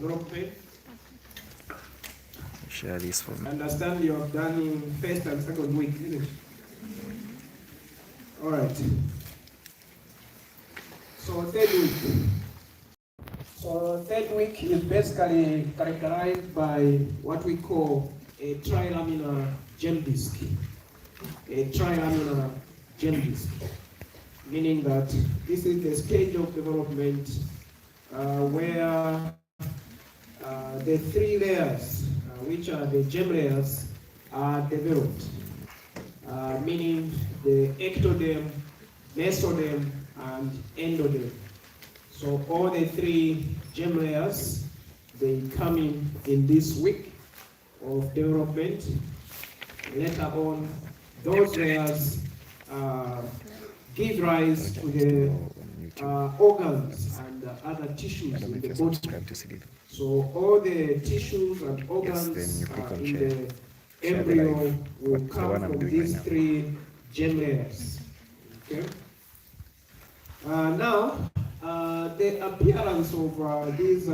development. Share this for me. I understand you have done in first and second week, isn't it? All right. So third week. So third week is basically characterized by what we call a trilaminar gem disk. A trilaminar gem disk, meaning that this is the stage of development where the three layers, which are the gem layers, are developed, meaning the ectoderm, mesoderm, and endoderm. So all the three gem layers, they come in this week of development. Later on, those layers give rise to the organs and other tissues in the body. So all the tissues and organs in the embryo will come from these three gem layers. Okay. Now, the appearance of these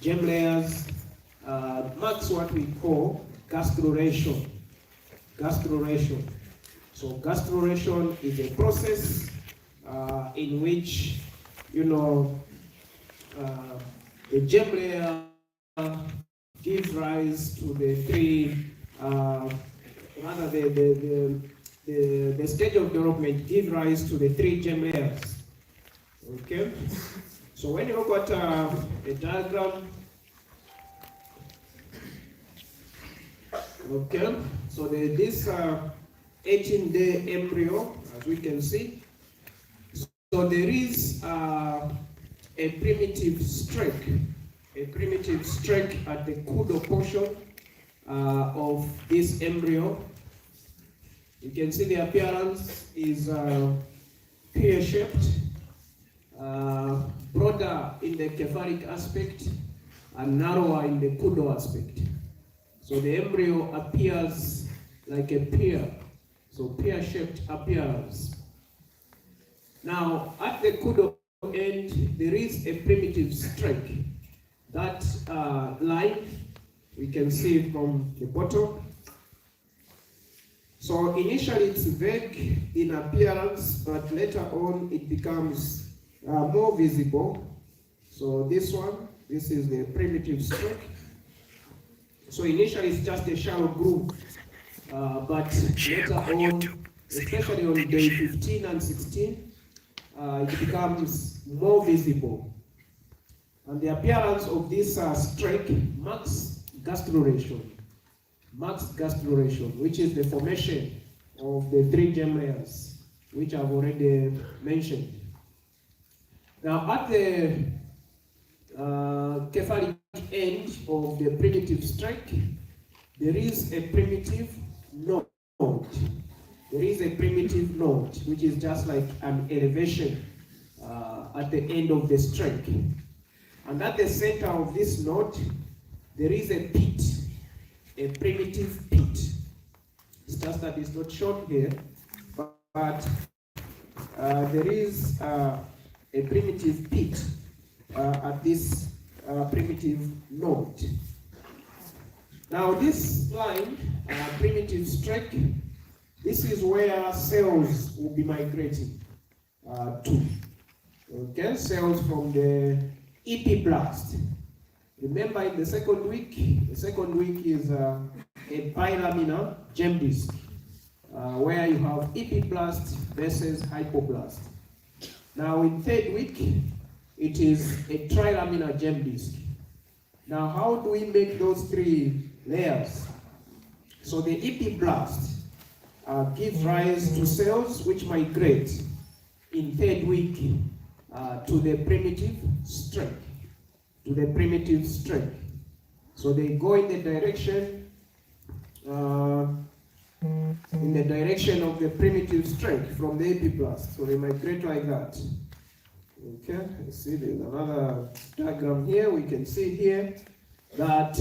gem layers marks what we call gastrulation. Gastrulation. So gastrulation is a process in which, the gem layer gives rise to the three, rather the stage of development gives rise to the three gem layers. Okay? So when you look at a diagram, okay, so this 18-day embryo, as we can see, so there is a primitive streak at the caudal portion of this embryo. You can see the appearance is pear-shaped, broader in the cephalic aspect and narrower in the caudal aspect. So the embryo appears like a pear, so pear-shaped appearance. Now, at the caudal end, there is a primitive streak. That line, we can see from the bottom. So initially it's vague in appearance, but later on it becomes more visible. So this is the primitive streak. So initially it's just a shallow groove, but later on, especially on day 15 and 16, it becomes more visible. And the appearance of this streak marks gastrulation, which is the formation of the three gem layers, which I've already mentioned. Now, at the cephalic end of the primitive streak, there is a primitive node. There is a primitive node, which is just like an elevation at the end of the streak. And at the center of this node, there is a pit, a primitive pit. It's just that it's not shown here, but there is a primitive pit at this primitive node. Now this line, primitive streak, this is where cells will be migrating to. Okay, cells from the epiblast. Remember, in the second week is a bilaminar gem disk, where you have epiblast versus hypoblast. Now in third week, it is a trilaminar gem disk. Now how do we make those three layers? So the epiblast gives rise to cells which migrate in third week to the primitive streak. So they go in the direction of the primitive streak from the epiblast. So they migrate like that. Okay, you see there's another diagram here. We can see here that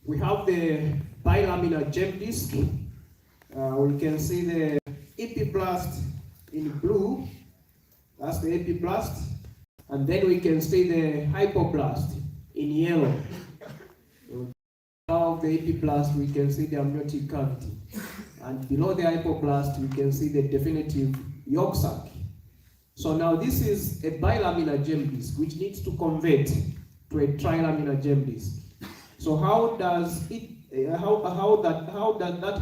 we have the bilaminar gem disk. We can see the epiblast in blue. That's the epiblast. And then we can see the hypoblast in yellow. Above the epiblast, we can see the amniotic cavity. And below the hypoblast, we can see the definitive yolk sac. So now this is a bilaminar gem disc, which needs to convert to a trilaminar gem disc. So how does that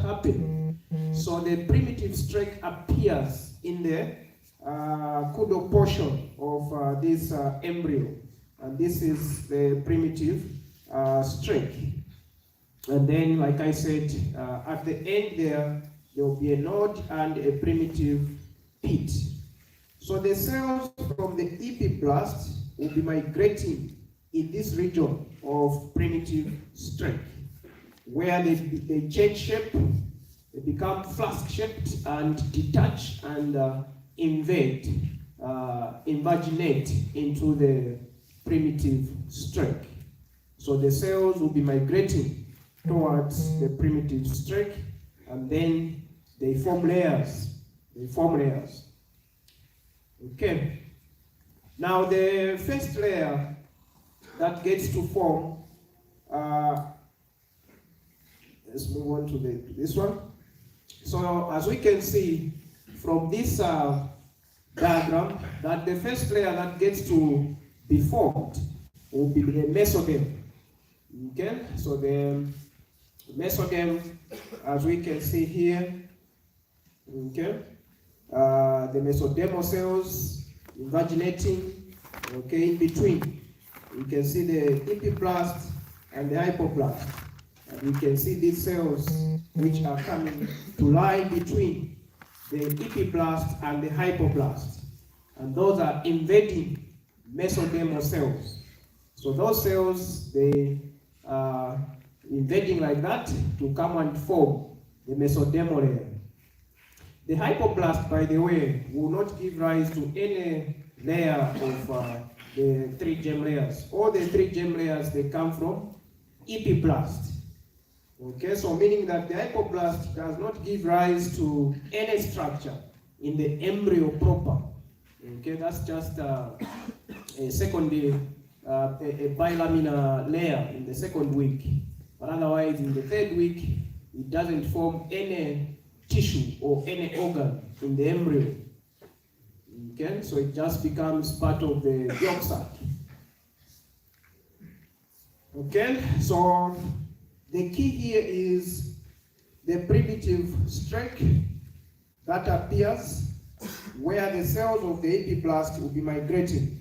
happen? So the primitive streak appears in the caudal portion of this embryo, and this is the primitive streak. And then, like I said, at the end there will be a node and a primitive pit. So the cells from the epiblast will be migrating in this region of primitive streak, where they change shape, they become flask-shaped and detach and invaginate into the primitive streak. So the cells will be migrating towards the primitive streak, and then they form layers. Okay. Now the first layer that gets to form, let's move on to this one. So as we can see from this diagram, that the first layer that gets to be formed will be the mesoderm. Okay, so the mesoderm, as we can see here, okay, the mesodermal cells invaginating, okay, in between. You can see the epiblast and the hypoblast. And you can see these cells which are coming to lie between the epiblast and the hypoblast. And those are invading mesodermal cells. So those cells, they are invading like that to come and form the mesodermal layer. The hypoblast, by the way, will not give rise to any layer of the 3 gem layers. All the 3 gem layers, they come from epiblast. Okay, so meaning that the hypoblast does not give rise to any structure in the embryo proper. Okay, that's just a secondary, a bilaminar layer in the second week. But otherwise, in the third week, it doesn't form any tissue or any organ in the embryo. Okay, so it just becomes part of the yolk sac. Okay, so the key here is the primitive streak that appears where the cells of the epiblast will be migrating.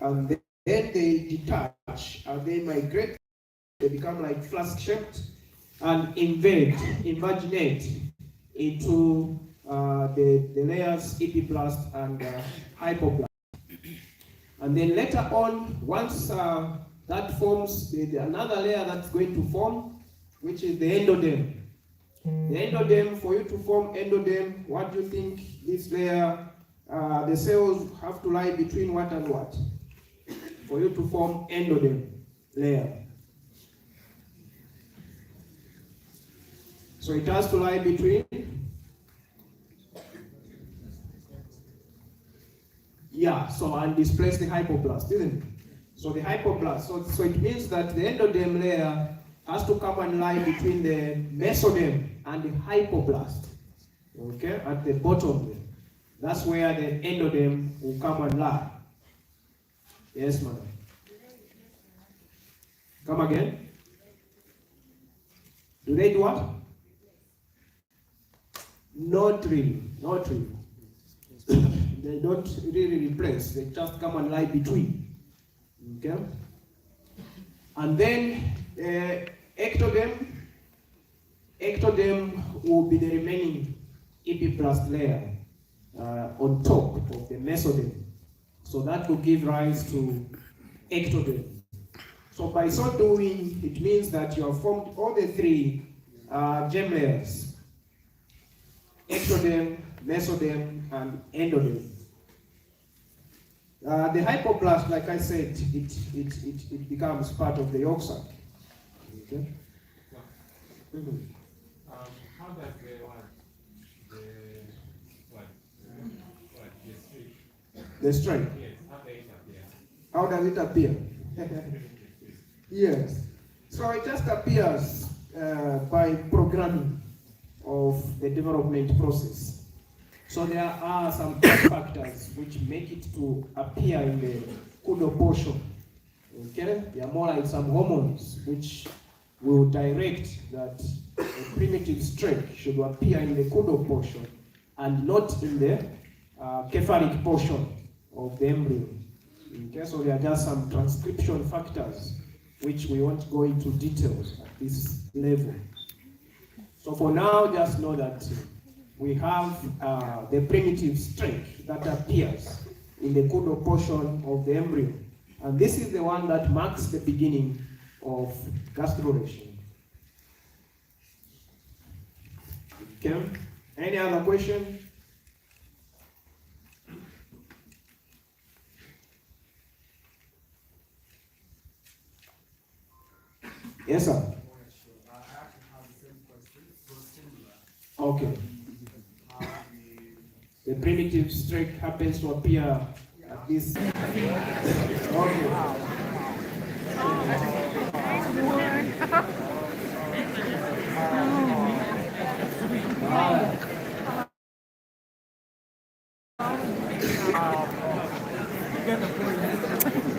And then they detach, and they migrate, they become like flask-shaped and invaginate into the layers epiblast and hypoblast. And then later on, once that forms, another layer that's going to form, which is the endoderm. The endoderm, for you to form endoderm, what do you think this layer, the cells have to lie between what and what? For you to form endoderm layer. So it has to lie between, so and displace the hypoblast, isn't it? So the hypoblast, so it means that the endoderm layer has to come and lie between the mesoderm and the hypoblast. Okay, at the bottom there. That's where the endoderm will come and lie. Yes, madam. Come again. Do they do what? Not really. They don't really replace, they just come and lie between. Okay? And then ectoderm will be the remaining epiblast layer on top of the mesoderm. So that will give rise to ectoderm. So by so doing, it means that you have formed all the 3 gem layers: ectoderm, mesoderm, and endoderm. The hypoblast, like I said, it becomes part of the yolk sac. Okay. How does the streak The strike. Yes, how does it appear? How does it appear? Yes. So it just appears by programming of the development process. So there are some factors which make it to appear in the kudo portion. Okay? They are more like some hormones which will direct that the primitive strength should appear in the kudo portion and not in the cephalic portion of the embryo. Okay? So there are just some transcription factors which we won't go into details at this level. So for now, just know that we have the primitive strength that appears in the kudo portion of the embryo. And this is the one that marks the beginning of gastrulation. Okay? Any other question? Yes, sir. Okay. The primitive streak happens to appear at this. Okay.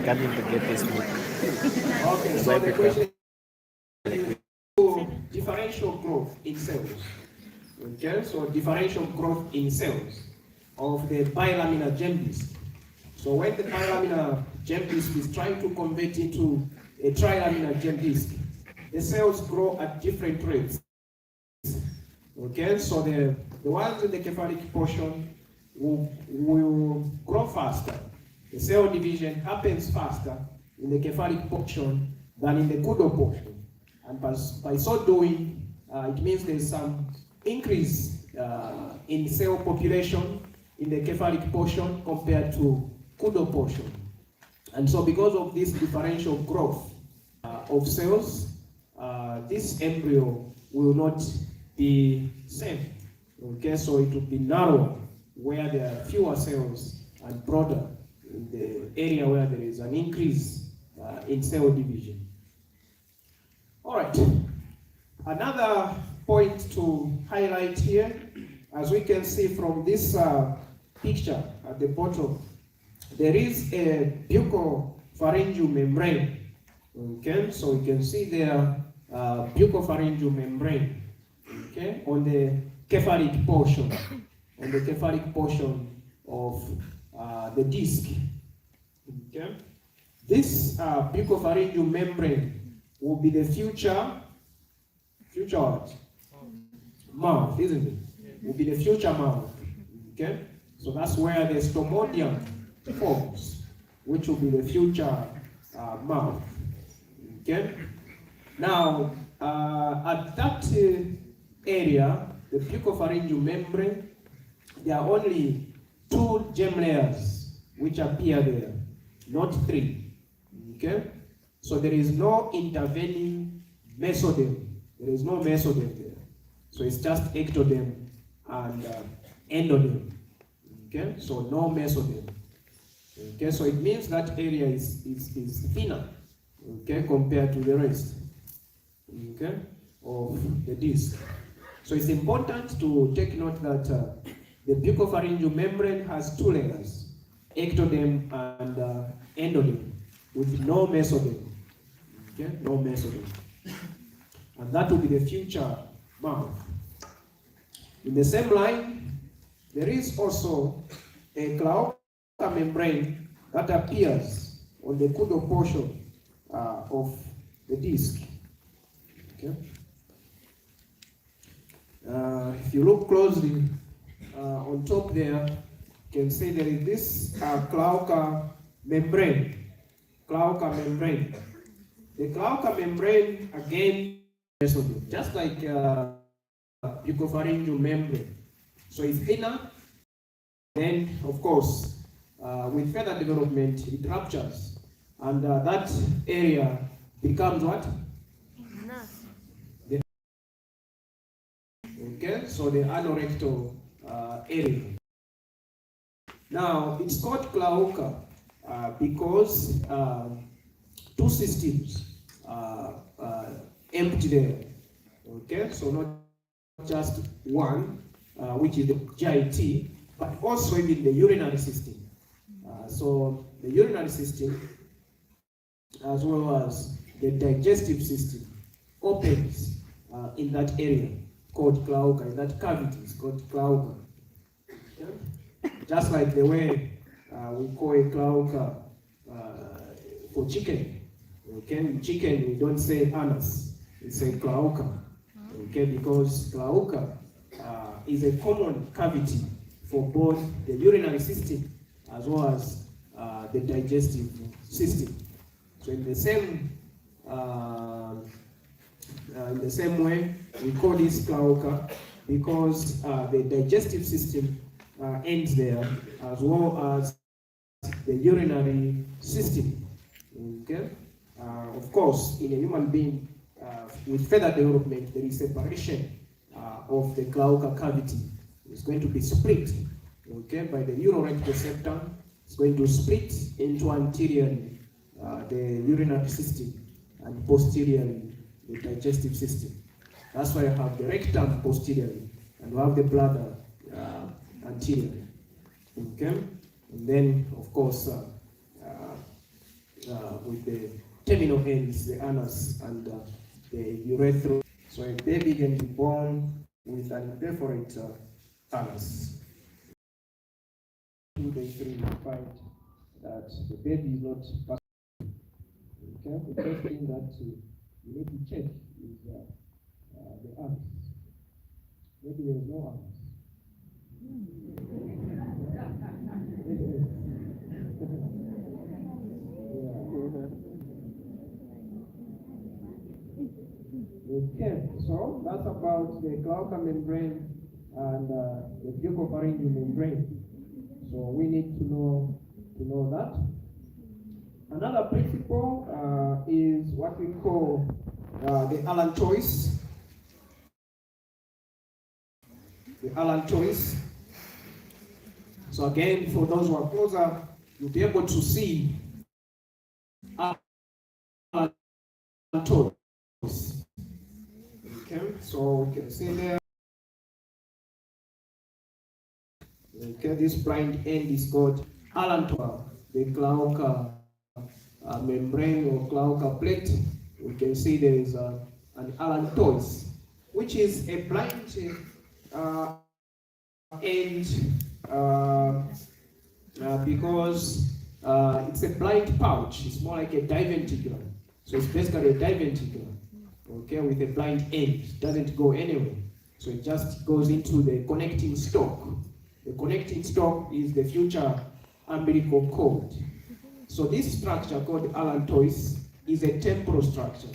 Coming to get this book. Okay, so the question is differential growth in cells. Okay, so differential growth in cells of the bilaminar germ disc. So when the bilaminar germ disc is trying to convert into a trilaminar germ disc, the cells grow at different rates. Okay, so the ones in the cephalic portion will grow faster. The cell division happens faster in the cephalic portion than in the kudo portion. And by so doing, it means there's some increase in cell population in the cephalic portion compared to kudo portion. And so because of this differential growth of cells, this embryo will not be same. Okay, so it will be narrower where there are fewer cells and broader in the area where there is an increase in cell division. All right. Another point to highlight here, as we can see from this picture at the bottom, there is a buccopharyngeal membrane. Okay, so you can see there buccopharyngeal membrane. Okay, on the cephalic portion, of the disc. Okay, this buccopharyngeal membrane will be the future what? Mouth, isn't it? Will be the future mouth. Okay, so that's where the stomodium forms, which will be the future mouth. Okay, now at that area, the buccopharyngeal membrane, there are only 2 germ layers which appear there, not 3. Okay, so there is no intervening mesoderm. There is no mesoderm there. So it's just ectoderm and endoderm. Okay, so no mesoderm. Okay, so it means that area is thinner, okay, compared to the rest, okay, of the disc. So it's important to take note that the buccopharyngeal membrane has 2 layers, ectoderm and endoderm, with no mesoderm. Okay, no mesoderm. And that will be the future mouth. In the same line, there is also a glauca membrane that appears on the kudo portion of the disc. Okay. If you look closely on top there, you can see there is this glauca membrane. Glauca membrane. The glauca membrane again, just like buccopharyngeal membrane. So it's thinner. Then, of course, with further development, it ruptures, and that area becomes what? Okay, so the anorectal area. Now, it's called Klauka because two systems empty there. Okay, so not just one, which is the GIT, but also even the urinary system. So the urinary system, as well as the digestive system, opens in that area called Klauka, in that cavity is called Klauka. Okay? Just like the way we call a Klauka for chicken. Okay, chicken we don't say anus, we say Klauka. Okay, because Klauka is a common cavity for both the urinary system as well as the digestive system. So in the same way, we call this Klauka because the digestive system ends there, as well as the urinary system. Okay, of course, in a human being with further development, there is separation of the Klauka cavity. It's going to be split, okay, by the urorectal septum. It's going to split into anteriorly the urinary system and posteriorly the digestive system. That's why I have the rectum posteriorly and we have the bladder anteriorly. Okay, and then of course with the terminal ends, the anus and the urethra. So a baby can be born with an imperforate anus. 2 day 3 you find that the baby is not passing. Okay, the first thing that you need to check is the anus. Maybe there is no anus. Okay, so that's about the Glauca membrane and the buccopharyngeal membrane. So we need to know that. Another principle is what we call the allantois. The allantois. So again, for those who are closer, you'll be able to see allantois. Okay, so we can see there. Okay, this blind end is called allantois, the Glauca membrane or Glauca plate. We can see there is an allantois, which is a blind end because it's a blind pouch. It's more like a diverticulum. So it's basically a diverticulum, okay, with a blind end. It doesn't go anywhere. So it just goes into the connecting stalk. The connecting stalk is the future umbilical cord. So this structure called allantois is a temporal structure.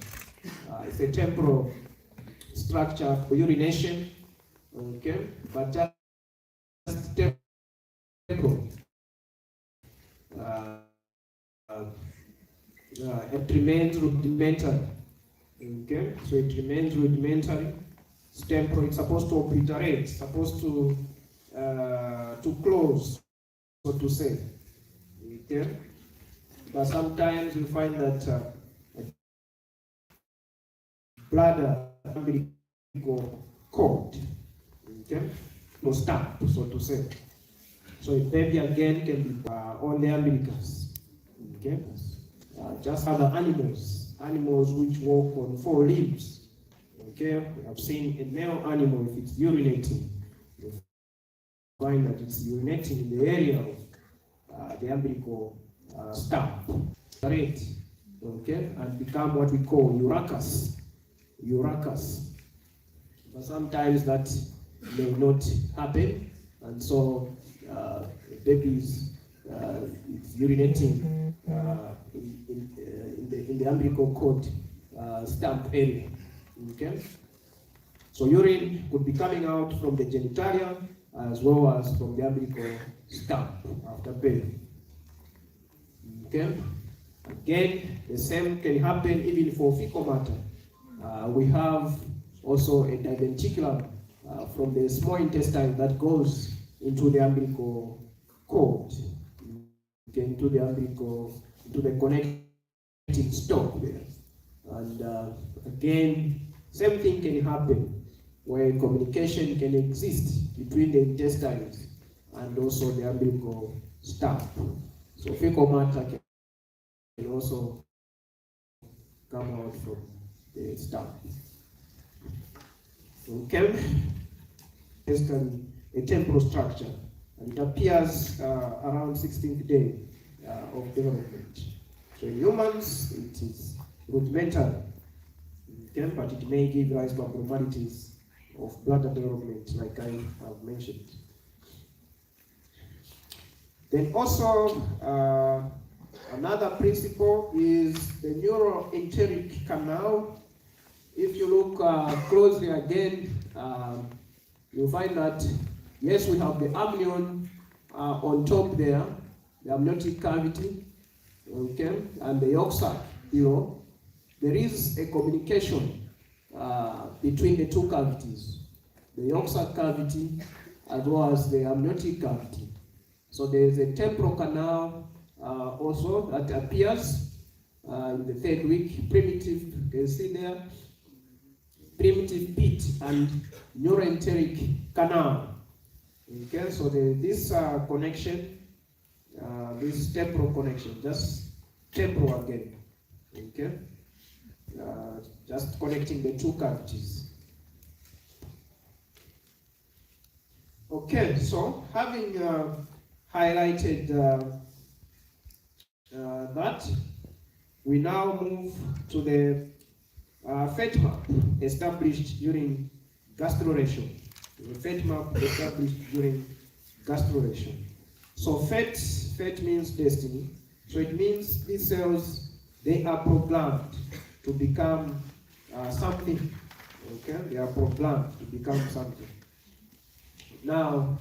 It's a temporal structure for urination, okay, but just temporal. It remains rudimentary. Okay, so it remains rudimentary. It's temporal. It's supposed to obliterate. It's supposed to close, so to say. Okay, but sometimes you find that bladder umbilical cord, okay, will stop, so to say. So a baby again can be on the umbilicus. Okay, just other animals which walk on 4 limbs. Okay, we have seen a male animal, if it's urinating, you find that it's urinating in the area of the umbilical stump, straight, okay, and become what we call urachus. But sometimes that may not happen, and so the baby is urinating in the umbilical cord stump area. Okay, so urine could be coming out from the genitalia as well as from the umbilical stump after birth. Okay, again, the same can happen even for fecal matter. We have also a diverticulum from the small intestine that goes into the umbilical cord, okay, into the umbilical, into the connecting stalk there. And again, same thing can happen where communication can exist between the intestines and also the umbilical stump. So fecal matter can also come out from the stump. Okay, basically a temporal structure, and it appears around 16th day of development. So in humans, it is rudimentary, okay, but it may give rise to abnormalities of bladder development, like I have mentioned. Then also, another principle is the neuroenteric canal. If you look closely again, you'll find that, yes, we have the amnion on top there, the amniotic cavity, okay, and the yolk sac below. There is a communication between the two cavities, the yolk sac cavity as well as the amniotic cavity. So there is a temporal canal also that appears in the third week, primitive, you can see there, primitive pit and neuroenteric canal. Okay, so this connection, this temporal connection, just temporal again. Okay, just connecting the two cavities. Okay, so having highlighted that, we now move to the fate map established during gastulation. The fate map established during gastulation. So fate means destiny. So it means these cells, they are programmed to become something. Okay, they are programmed to become something. Now,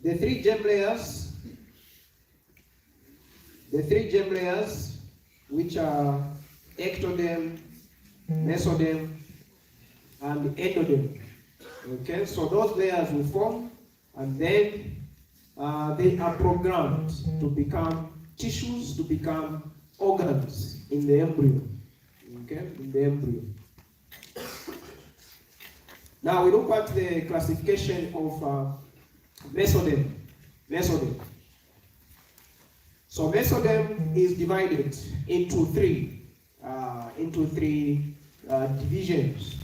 the three germ layers, which are ectoderm, mesoderm, and endoderm. Okay, so those layers will form, and then they are programmed to become tissues, to become organs in the embryo. Okay, in the embryo. Now we look at the classification of mesoderm. So mesoderm is divided into three divisions.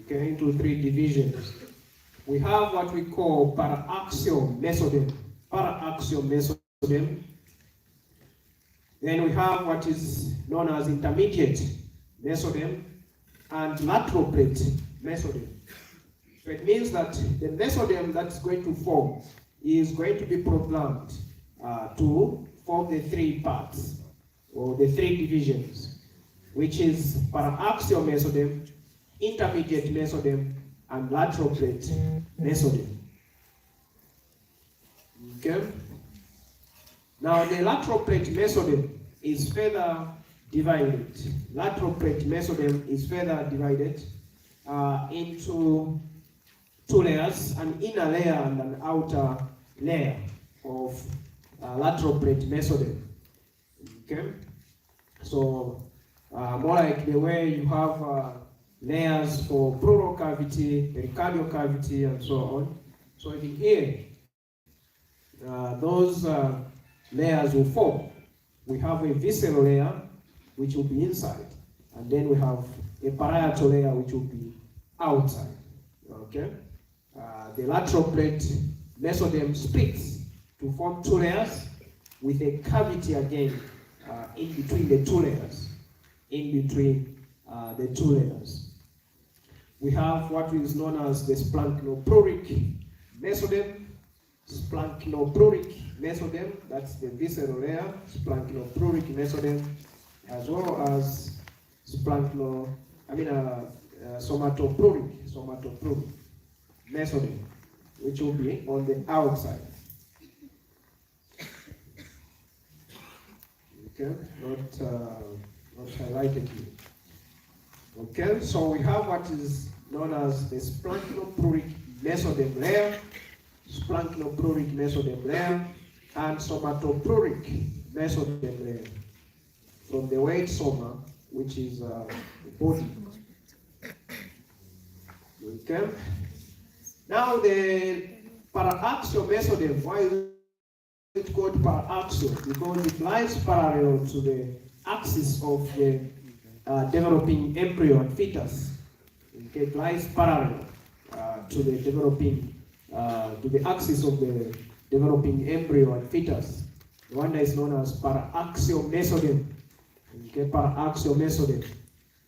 Okay, into three divisions. We have what we call paraxial mesoderm. Then we have what is known as intermediate mesoderm and lateral plate mesoderm. So it means that the mesoderm that's going to form is going to be programmed to form the three parts, or the three divisions, which is paraxial mesoderm, intermediate mesoderm, and lateral plate mesoderm. Okay? Now the lateral plate mesoderm is further divided. Lateral plate mesoderm is further divided into two layers, an inner layer and an outer layer of lateral plate mesoderm. Okay, so more like the way you have layers for pleural cavity, pericardial cavity, and so on. So in here, those layers will form. We have a visceral layer, which will be inside, and then we have a parietal layer, which will be outside. Okay. The lateral plate mesoderm splits to form two layers with a cavity again in between the two layers. We have what is known as the splanchnopluric mesoderm. That's the visceral layer, splanchnopluric mesoderm, as well as somatopluric mesoderm, which will be on the outside. Okay, not highlighted here. Okay, so we have what is known as the splanchnopluric mesoderm layer, splanchnopruric mesoderm layer, and somatopruric mesoderm layer from the weight soma, which is the body. Okay. Now the paraaxial mesoderm, why is it called paraaxial? Because it lies parallel to the axis of the developing embryo and fetus. Okay, it lies parallel to the developing, to the axis of the developing embryo and fetus. The one that is known as paraaxial mesoderm. Okay, paraaxial mesoderm.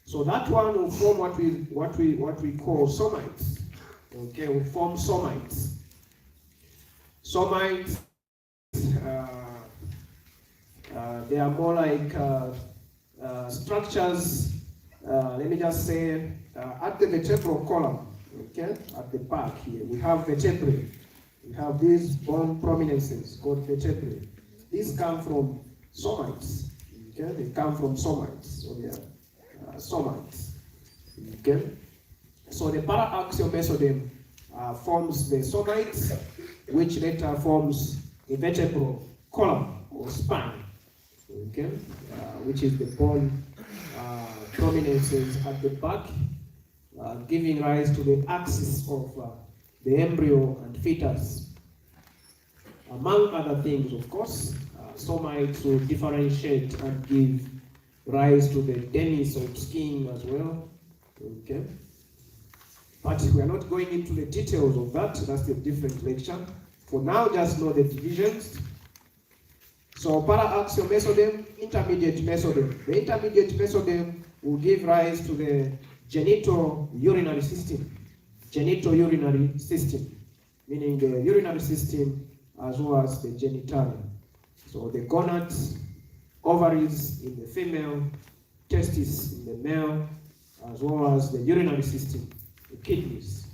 So that one will form what we call somites. Okay, will form somites. Somites, they are more like structures. Let me just say, at the vertebral column. Okay, at the back here we have vertebrae. We have these bone prominences called vertebrae. These come from somites. Okay, they come from somites. So they are somites. Okay, so the paraaxial mesoderm forms the somites, which later forms a vertebral column or spine. Okay, which is the bone prominences at the back, giving rise to the axis of the embryo and fetus. Among other things, of course, somites will differentiate and give rise to the dermis of skin as well. Okay, but we are not going into the details of that. That's a different lecture. For now, just know the divisions. So paraaxial mesoderm, intermediate mesoderm. The intermediate mesoderm will give rise to the genitourinary system. Genitourinary system, meaning the urinary system as well as the genitalia. So the gonads, ovaries in the female, testes in the male, as well as the urinary system, the kidneys.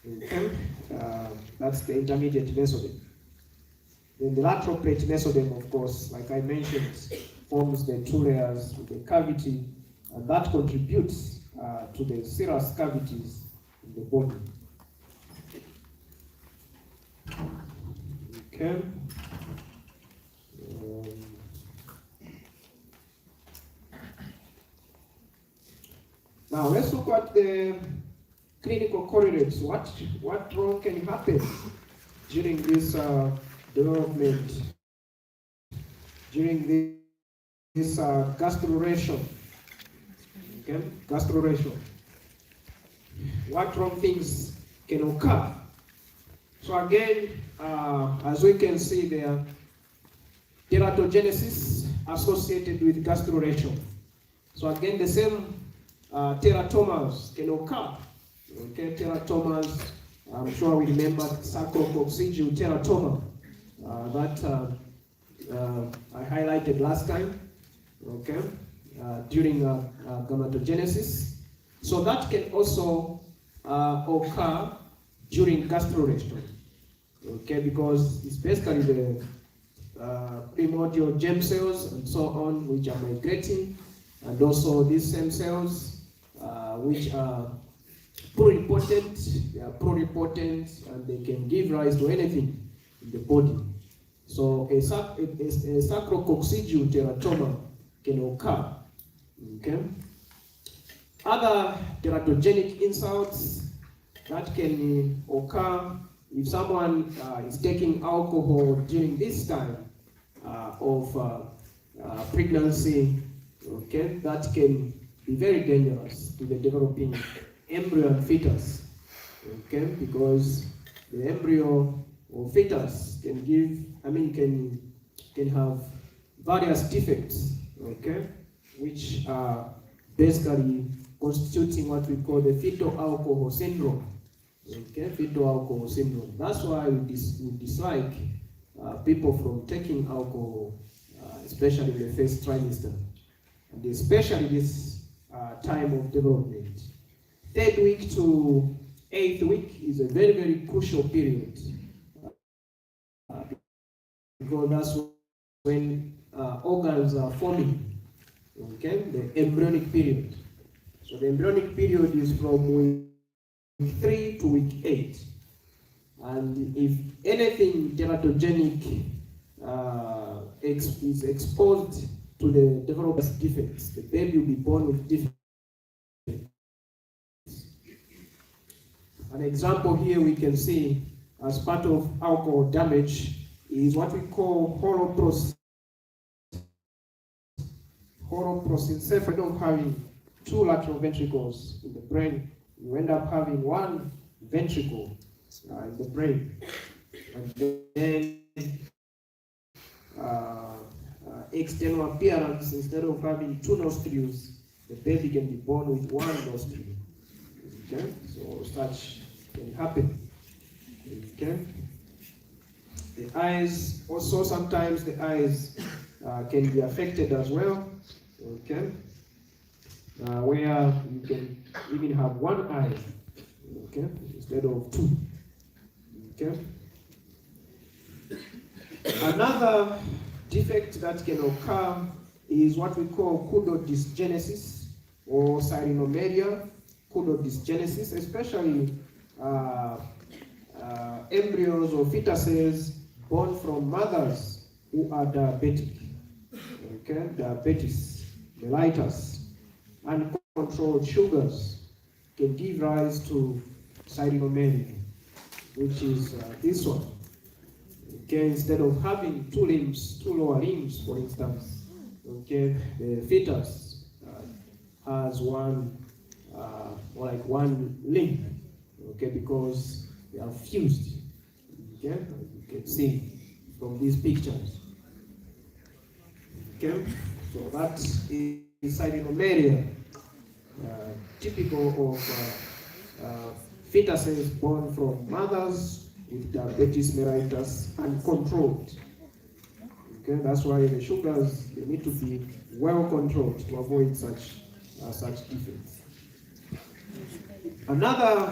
Okay. That's the intermediate mesoderm. Then the lateral plate mesoderm, of course, like I mentioned, forms the two layers with the cavity, and that contributes to the serous cavities in the body. Okay. Now let's look at the clinical correlates. What wrong can happen during this development, during this gastruration? Okay, gastruration. What wrong things can occur? So again, as we can see there, teratogenesis associated with gastruration. So again, the same teratomas can occur. Okay, teratomas, I'm sure we remember sacrococcygeal teratoma that I highlighted last time. Okay, during gametogenesis. So that can also occur during gastruration. Okay, because it's basically the primordial germ cells and so on which are migrating, and also these same cells which are pluripotent. They are pluripotent and they can give rise to anything in the body. So a sacrococcygeal teratoma can occur. Okay. Other teratogenic insults that can occur if someone is taking alcohol during this time of pregnancy. Okay, that can be very dangerous to the developing embryo and fetus. Okay, because the embryo or fetus can can have various defects. Okay, which are basically constituting what we call the fetal alcohol syndrome. Okay, fetal alcohol syndrome. That's why we dislike people from taking alcohol, especially in the first trimester, and especially this time of development. 3rd week to 8th week is a very, very crucial period because that's when organs are forming. Okay, the embryonic period. So the embryonic period is from week 3 to week 8. And if anything teratogenic is exposed to the development's defects, the baby will be born with defects. An example here we can see as part of alcohol damage is what we call holoprosencephaly of having two lateral ventricles in the brain. You end up having one ventricle in the brain. And then external appearance, instead of having two nostrils, the baby can be born with one nostril. Okay, so such can happen. Okay, the eyes also, sometimes the eyes can be affected as well. Okay, where you can even have one eye. Okay, instead of two. Okay. Another defect that can occur is what we call kudodysgenesis or cyanomelia kudodysgenesis, especially embryos or fetuses born from mothers who are diabetic. Okay, diabetes mellitus, uncontrolled sugars can give rise to cyanomelia, which is this one. Okay, instead of having two limbs, two lower limbs, for instance, okay, the fetus has one, or like one limb, okay, because they are fused. Okay, you can see from these pictures. Okay, so that is cyanomelia, typical of fetuses born from mothers with diabetes mellitus uncontrolled. Okay, that's why the sugars, they need to be well controlled to avoid such defects. Another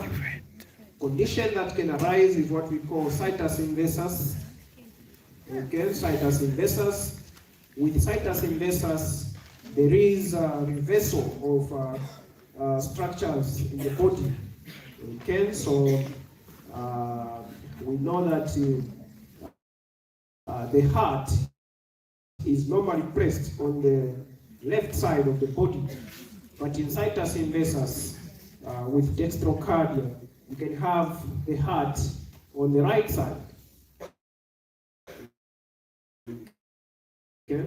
condition that can arise is what we call situs inversus. Okay, situs inversus. With situs inversus, there is a reversal of structures in the body. Okay, so we know that the heart is normally placed on the left side of the body, but in situs inversus, with dextrocardia, you can have the heart on the right side. Okay,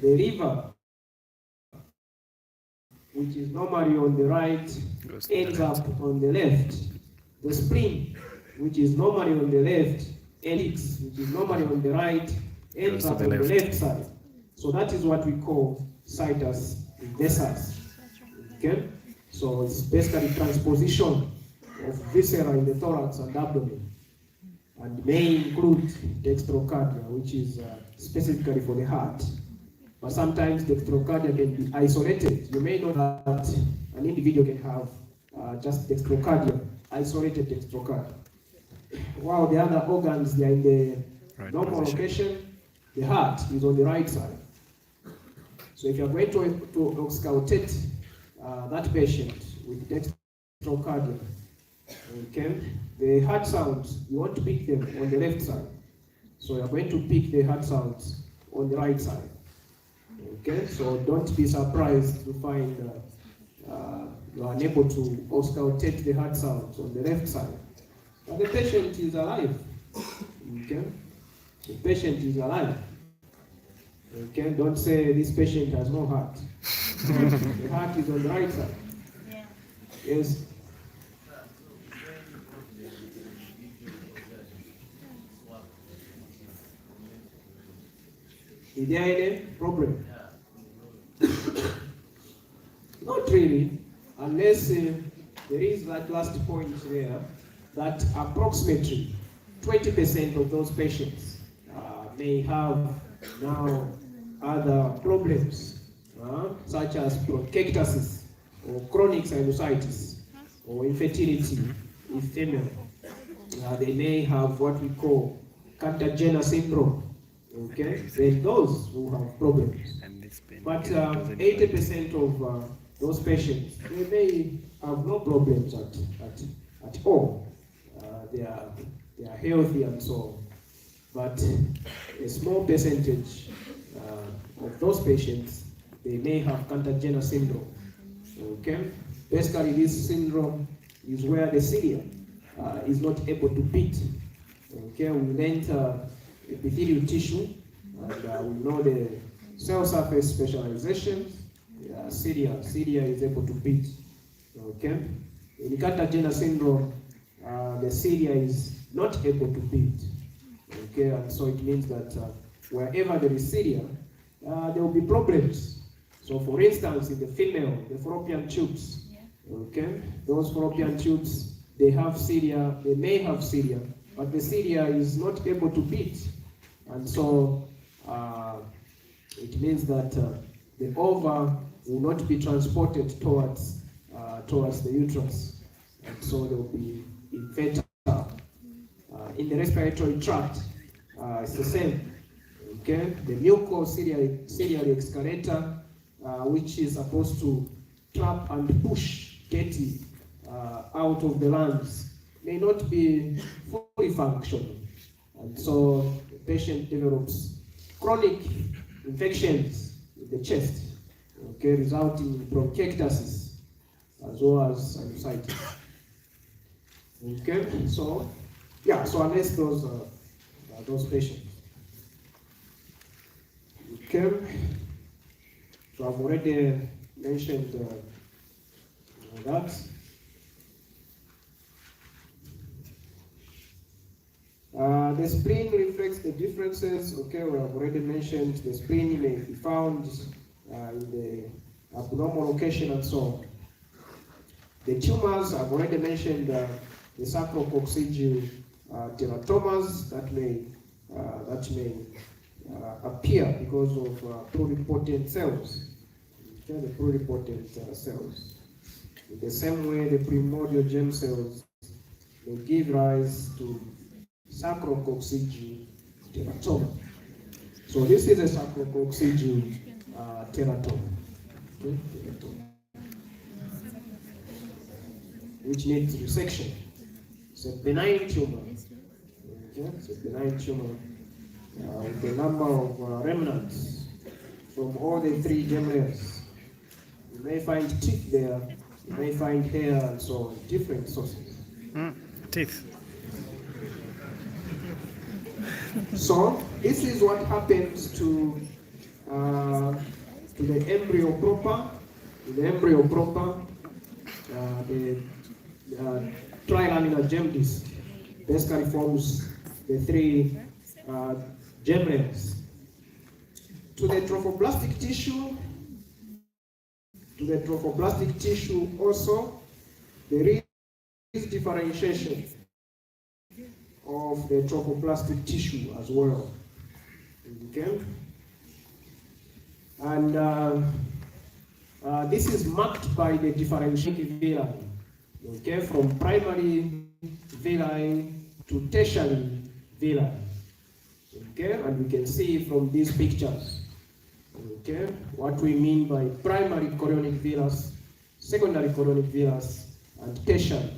the liver, which is normally on the right, ends up on the left. The spleen, which is normally on the left, helix, which is normally on the right, ends up on the left side. So that is what we call situs inversus. Okay? So it's basically transposition of viscera in the thorax and abdomen, and may include dextrocardia, which is specifically for the heart. But sometimes dextrocardia can be isolated. You may know that an individual can have just dextrocardia, isolated dextrocardia. While the other organs, they are in the normal location, the heart is on the right side. So if you are going to auscultate that patient with dextrocardia, okay, the heart sounds, you want to pick them on the left side. So you are going to pick the heart sounds on the right side. Okay, so don't be surprised to find you are unable to auscultate the heart sounds on the left side. But the patient is alive. Okay, the patient is alive. Okay, don't say this patient has no heart. The heart is on the right side. Yeah. Yes. Is there any problem? Not really, unless there is that last point there, that approximately 20% of those patients may have now other problems, such as bronchiectasis, or chronic sinusitis, or infertility if female. They may have what we call Cartagena syndrome. Okay, then those who have problems. But 80% of those patients, they may have no problems at all. They are they are healthy and so on. But a small percentage of those patients, they may have Cantor-Jenner syndrome. Okay? Basically, this syndrome is where the cilia is not able to beat. Okay, we enter epithelial tissue, and we know the cell surface specialization. Cilia is able to beat. Okay, in Cantor-Jenner syndrome, the cilia is not able to beat. Okay, and so it means that wherever there is cilia, there will be problems. So, for instance, in the female, the fallopian tubes. Okay, those fallopian tubes, they have cilia, they may have cilia, but the cilia is not able to beat. And so it means that the ova will not be transported towards the uterus. And so they will be infertile. In the respiratory tract, it's the same. Okay, the mucociliary excavator, which is supposed to trap and push dirty out of the lungs, may not be fully functional, and so the patient develops chronic infections in the chest, okay, resulting in bronchiectasis as well as sinusitis. Okay, so yeah, so unless those patients. Okay, so I've already mentioned that. The spleen reflects the differences. Okay, we have already mentioned the spleen may be found in the abnormal location and so on. The tumors, I've already mentioned the sacrococcygeal teratomas that may appear because of pluripotent cells. Okay, the pluripotent cells. In the same way, the primordial germ cells will give rise to sacrococcygeal teratoma. So this is a sacrococcygeal teratoma, okay? Which needs resection. It's a benign tumor. Okay? It's a benign tumor with a number of remnants from all the three germ layers. You may find teeth there, you may find hair and so on, different sources. Teeth. So this is what happens to the embryo proper. In the embryo proper, the trilaminar germ disc basically forms the three germ layers. To the trophoblastic tissue, also there is differentiation of the trophoblastic tissue as well. Okay, and this is marked by the differentiating villi. Okay, from primary villi to tertiary villi. Okay, and we can see from these pictures. Okay, what we mean by primary chorionic villus, secondary chorionic villus, and tertiary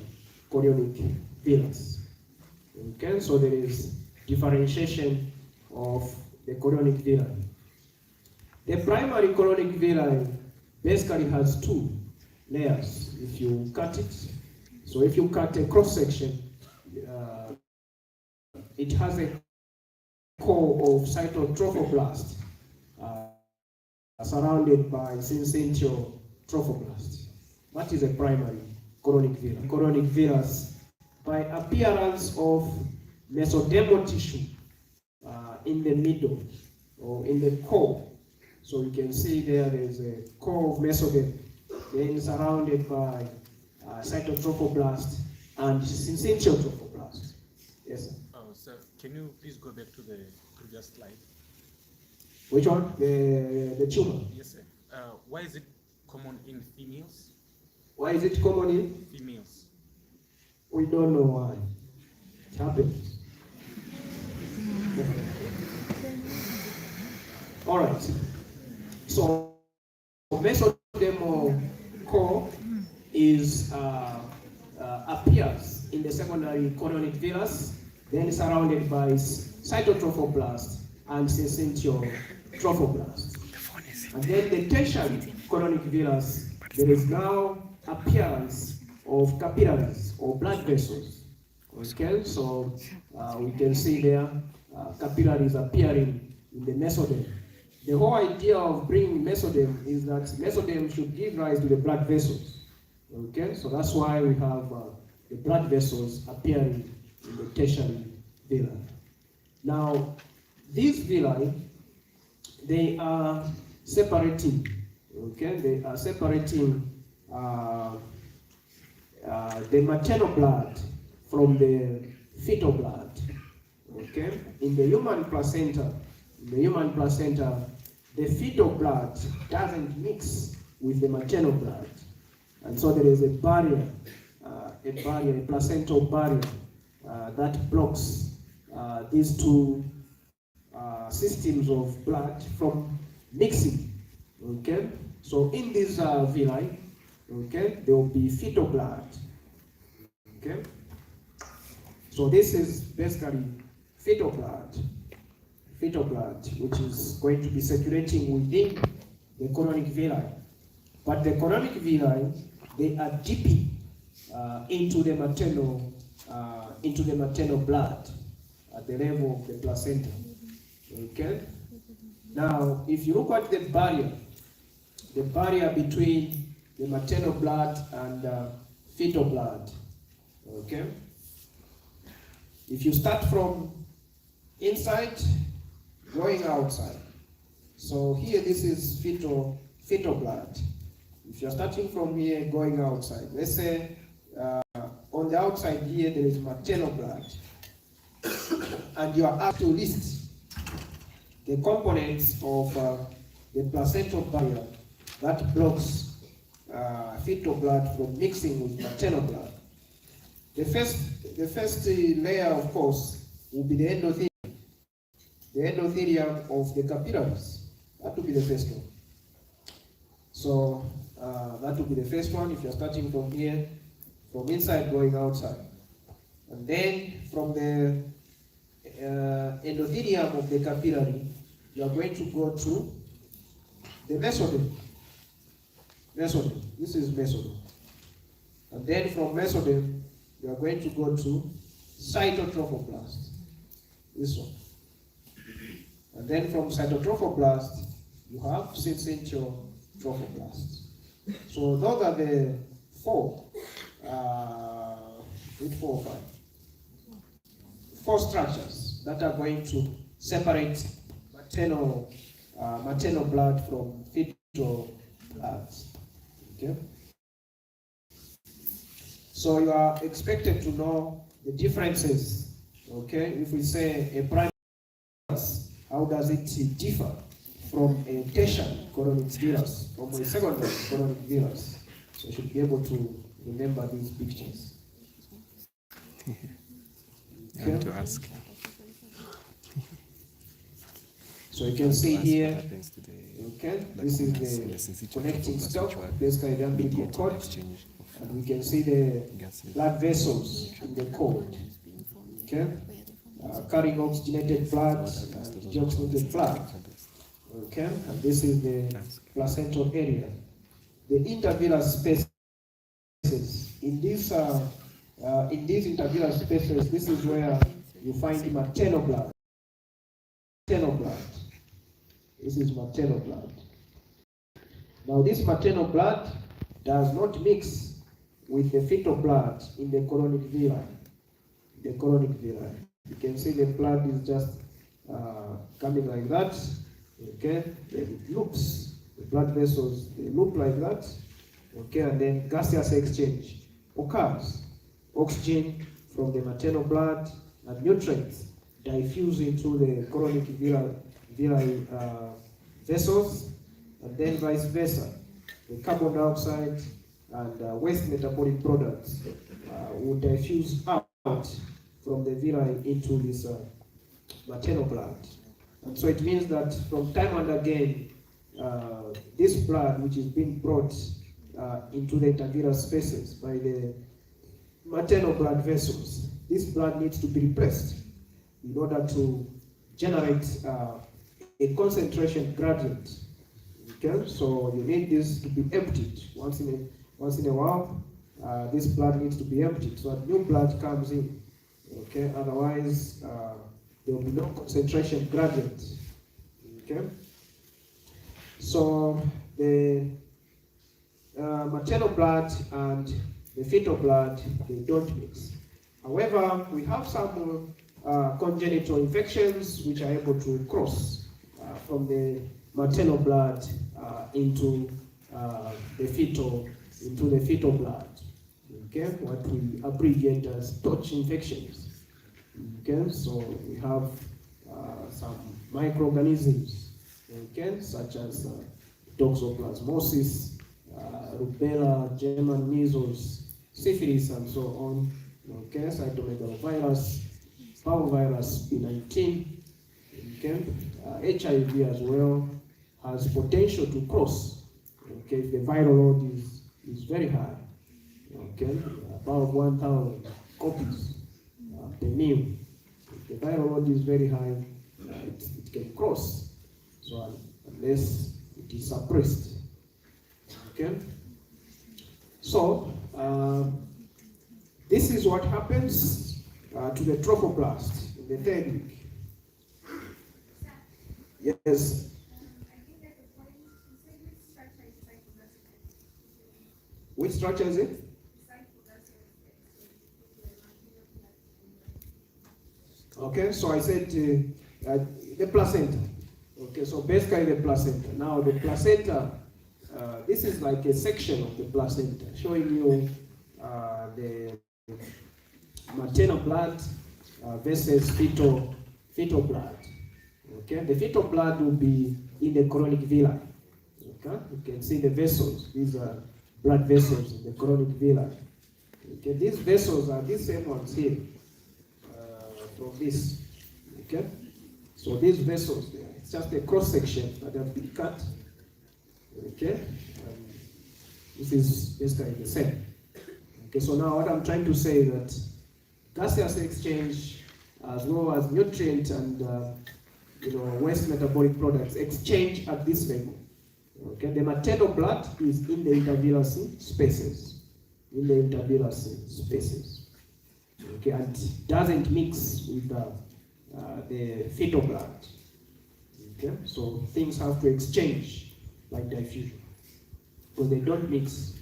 chorionic villus. Okay, so there is differentiation of the chorionic villi. The primary chorionic villi basically has two layers. If you cut it, so if you cut a cross section, it has a core of cytotrophoblast surrounded by syncytial trophoblast. That is a primary chorionic villi. Chorionic villus, by appearance of mesodermal tissue in the middle or in the core. So you can see there is a core of mesoderm, then surrounded by cytotrophoblast and syncytial trophoblast. Yes, sir. Sir, can you please go back to the previous slide? Which one? The tumor. Yes, sir. Why is it common in females? Why is it common in Females. We don't know why. It happens. All right. So, mesodermal core is appears in the secondary chorionic villus. then surrounded by cytotrophoblast and syncytial trophoblast. And then the tertiary colonic villus, there is now appearance of capillaries or blood vessels. Okay, so we can see there capillaries appearing in the mesoderm. The whole idea of bringing mesoderm is that mesoderm should give rise to the blood vessels. Okay, so that's why we have the blood vessels appearing in the tertiary villi. Now, these villi, they are separating. Okay, they are separating the maternal blood from the fetal blood. Okay, in the human placenta, the fetal blood doesn't mix with the maternal blood, and so there is a barrier, a placental barrier that blocks these two systems of blood from mixing. Okay, so in these villi, okay, there will be fetal blood. Okay, so this is basically fetal blood, which is going to be circulating within the colonic villi. But the colonic villi, they are dipping into the maternal blood at the level of the placenta. Okay. Now, if you look at the barrier between the maternal blood and fetal blood, okay. If you start from inside, going outside. So here, this is fetal blood. If you're starting from here, going outside, let's say on the outside here, there is maternal blood, and you are asked to list the components of the placental barrier that blocks fetal blood from mixing with maternal blood. The first layer, of course, will be the endothelium. The endothelium of the capillaries. That will be the first one. So that will be the first one if you're starting from here, from inside going outside. And then from the endothelium of the capillary, you are going to go to the mesoderm. Mesoderm. This is mesoderm. And then from mesoderm, you are going to go to cytotrophoblast. This one. And then from cytotrophoblast, you have syncytial trophoblast. So those are the four structures that are going to separate maternal blood from fetal blood. Okay. So you are expected to know the differences. Okay, if we say a primary, how does it differ from a tertiary colonic villus, from a secondary colonic villus? So you should be able to remember these pictures. I want to ask. So you can see here, okay, this is the connecting stock, basically the umbilical cord, and we can see the blood vessels in the cord, okay, carrying oxygenated blood and deoxygenated blood, okay, and this is the placental area. The intervillous spaces, in these intervillous spaces, this is where you find maternal blood. This is maternal blood. Now this maternal blood does not mix with the fetal blood in the colonic villi. You can see the blood is just coming like that. Okay, it loops. The blood vessels, they loop like that. Okay, and then gaseous exchange occurs. Oxygen from the maternal blood and nutrients diffuse into the colonic villi vessels, and then vice versa. The carbon dioxide and waste metabolic products will diffuse out from the villi into this maternal blood. And so it means that from time and again, this blood, which is being brought into the intervillous spaces by the maternal blood vessels, this blood needs to be replaced. in order to generate a concentration gradient. Okay, so you need this to be emptied once in a while. This blood needs to be emptied so that new blood comes in. Okay, otherwise there will be no concentration gradient. Okay, so the maternal blood and the fetal blood, they don't mix. However, we have some congenital infections which are able to cross from the maternal blood into the fetal blood. Okay, what we abbreviate as TORCH infections. Okay, so we have some microorganisms, okay, such as toxoplasmosis, rubella, German measles, syphilis, and so on. Okay, cytomegalovirus, parvovirus, B19, okay, HIV as well has potential to cross. Okay, if the viral load is very high. Okay, about 1,000 copies per mil. If the viral load is very high, it can cross. So unless it is suppressed. Okay. So this is what happens to the trophoblast in the third week. Yes. Which structure is it? Okay, so I said the placenta. Okay, so basically the placenta. Now the placenta, this is like a section of the placenta showing you the maternal blood versus fetal blood. Okay, the fetal blood will be in the chorionic villi. Okay, you can see the vessels. These are blood vessels in the chorionic villi. Okay, these vessels are these same ones here. From this, okay. So these vessels there, it's just a cross section that have been cut. Okay, this is basically the same. Okay, so now what I'm trying to say is that gaseous exchange, as well as nutrient and waste metabolic products, exchange at this level. Okay, the maternal blood is in the intervillous spaces. Okay, and doesn't mix with the fetal blood. Okay, so things have to exchange like diffusion, because they don't mix.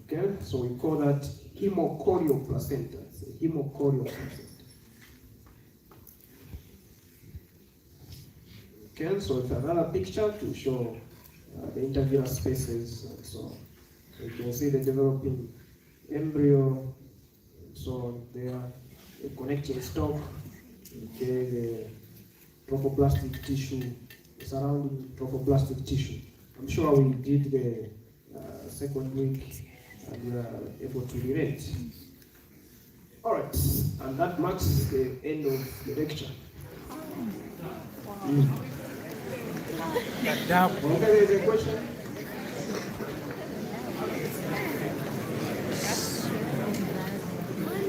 Okay, so we call that hemochorial placenta. It's a hemochorial placenta. Okay, so it's another picture to show the intervillous spaces and so on. So you can see the developing embryo. So they are a connecting stalk, okay, the trophoblastic tissue, the surrounding trophoblastic tissue. I'm sure we did the second week and we are able to relate. All right, and that marks the end of the lecture. Okay, there is a question?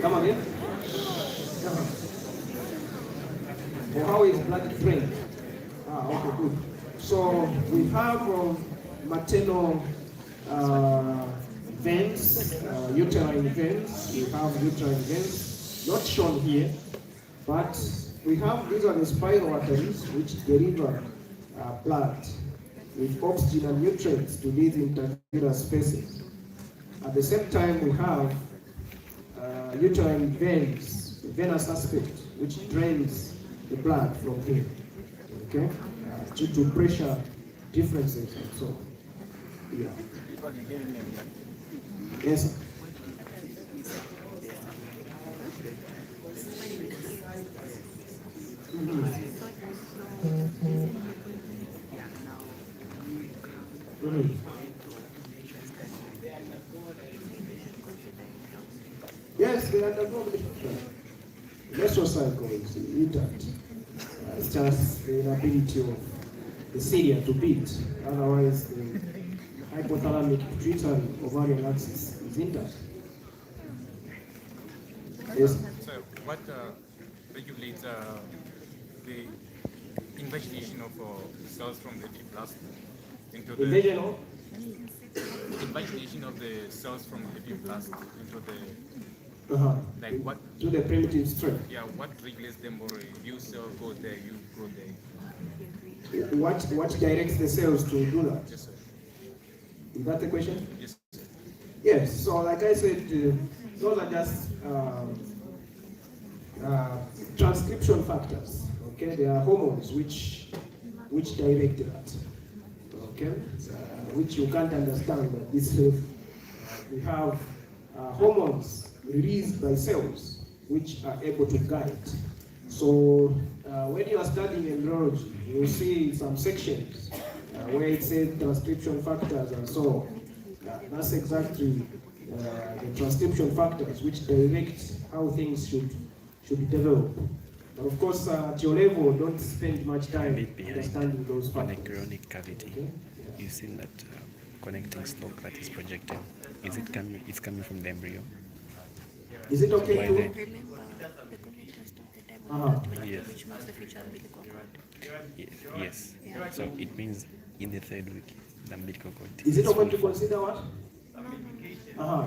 Come again? Well, how is blood drained? Okay, good. So we have maternal veins, uterine veins. We have uterine veins, not shown here, but we have, these are the spiral arteries which deliver blood with oxygen and nutrients to these intervillous spaces. At the same time, we have uterine veins, venous aspect, which drains the blood from here, okay, due to pressure differences and so on. Yeah. Yes, sir. Yes, they undergo the mesocycle is intact. It's just the inability of the cilia to beat. Otherwise, the hypothalamic pituitary ovarian axis is intact. Yes. So what regulate the invagination of cells from the epiblast into the Invasion of? invagination of the cells from the epiblast into the like what To the primitive strength. what regulates them, or you cell go there, you go there. What directs the cells to do that? Yes, sir. Is that the question? Yes, sir. Yes. So, like I said, those are just transcription factors. Okay, they are hormones which direct that. Okay, which you can't understand, but this we have hormones released by cells which are able to guide. So when you are studying embryology, you will see some sections where it says transcription factors and so on. That's exactly the transcription factors which direct how things should develop. But of course, at your level, don't spend much time understanding those On a factors. chronic cavity, Okay? you've seen that connecting stalk that is projected. Is it coming? It's coming from the embryo. Is it okay Why to? then? Remember the connectors to the Uh-huh. diamond Yes. which marks the future umbilical cord. Yes. So it means in the third week, the umbilical cord. Is it okay to full. consider what?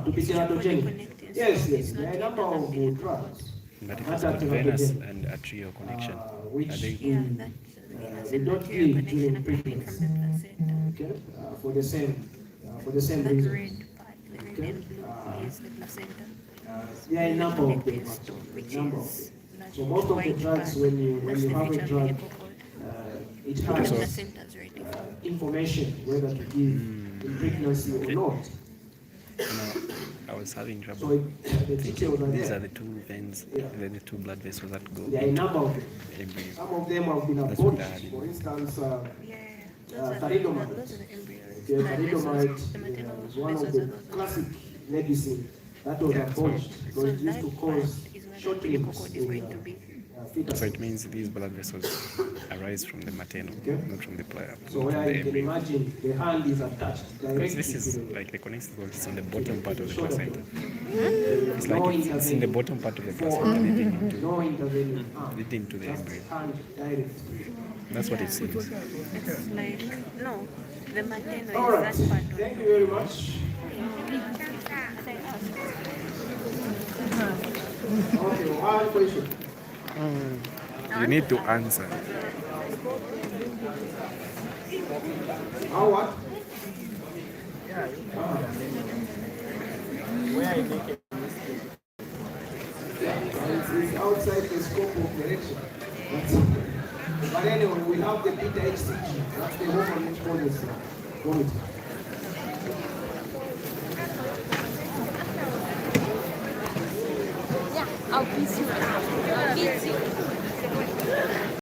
To be It's your body teratogenic? connecting, so Yes, it's there are a not number yet an of umbilical drugs But it that has are got venous teratogenic, and arterial connection. which Are they? Yeah, we, that's we an don't arterial give connection during apart from pregnancy. the placenta. Okay, for the same That reasons. red part, the red Okay. and blue is the placenta. There are a number of them. Connecting stone, which Number of is them. that So most of the white drugs, part, when that's you the have a future drug, umbilical cord. it The has placenta is ready for. information whether to give in pregnancy or not. I was having trouble. So the details are These are there. the two veins, Yeah. and then the two blood vessels that go There are a into number of them. the embryo. Some of them have been That's what I abolished. had. For instance, Those thalidomide. are the embryos. Okay, Blood vessels, thalidomide the maternal is one of vessels the are those. classic medicine that was abolished because So it used to that cause part is where the short umbilical limbs cord is in going to be. fetus. So it means these blood vessels arise from the maternal, Okay. not from the player. So where you can imagine the hand is attached Because directly this is to the like the connecting cord is on the bottom part of the shoulder placenta. blade. It's No like it's in the intervening. bottom part of the Before, placenta leading into, no intervening arm. leading to the Just embryo. hand direct. That's what it Yeah. seems. It's like, no, the maternal All right. is that part of Thank you very much. Okay, one question. You need to answer. How what? It's outside the scope of direction. But anyway, we have the beta HCG. That's the hormone which causes vomiting. I'll kiss you. I'll kiss you.